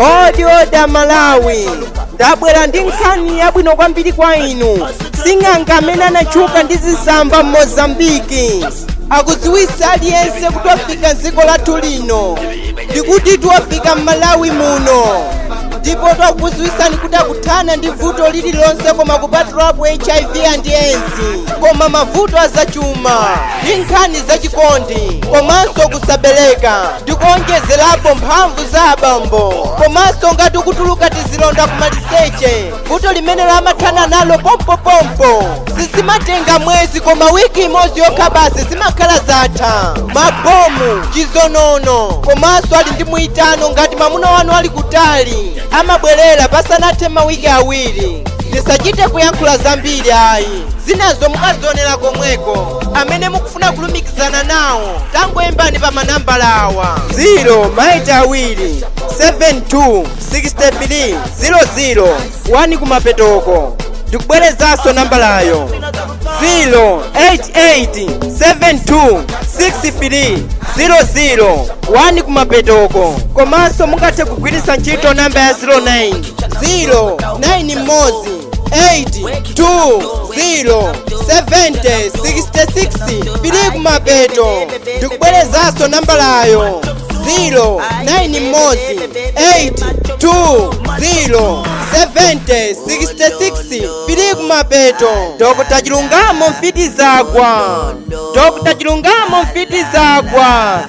Oda Malawi ndabwera ndi nkhani yabwino kwambiri kwa inu. Sing'anga amene anachuka ndi zisamba m'Mozambiki akudziwitsa aliyense kuti wafika m'dziko lathu lino ndikuti tiwafika m'Malawi muno, ndipo tikudziwitsani kuti akuthana ndi vuto lililonse koma kupatulapo HIV and AIDS, koma mavuto azachuma ndi nkhani zachikondi komanso kusabereka ndi kuonjezerapo mphamvu za abambo, komanso ngati kutuluka tizilonda kumaliseche, vuto limene lamathana nalo pompopompo sizimatenga mwezi koma wiki imodzi yokha basi zimakhala zatha. Mabomu, chizonono, komanso ali ndi mwitano ngati mwamuna wanu ali kutali amabwerera pasanathe mawiki awiri. Tisachite kuyankhula zambiri ayi, zinazo mukazionera komweko. Amene mukufuna kulumikizana nawo tangoyembani pa manambala awa 0 kumapetoko. Ndikubwerezanso nambalayo 088726300 kumapetoko. Komanso mungathe kugwiritsa ntchito namba ya 0980707066 kumapeto. Ndikubwerezanso nambalayo 09182707066 kumapeto. Dr. Chilungamo mfiti zagwa. Dr. Chilungamo mfiti zagwa.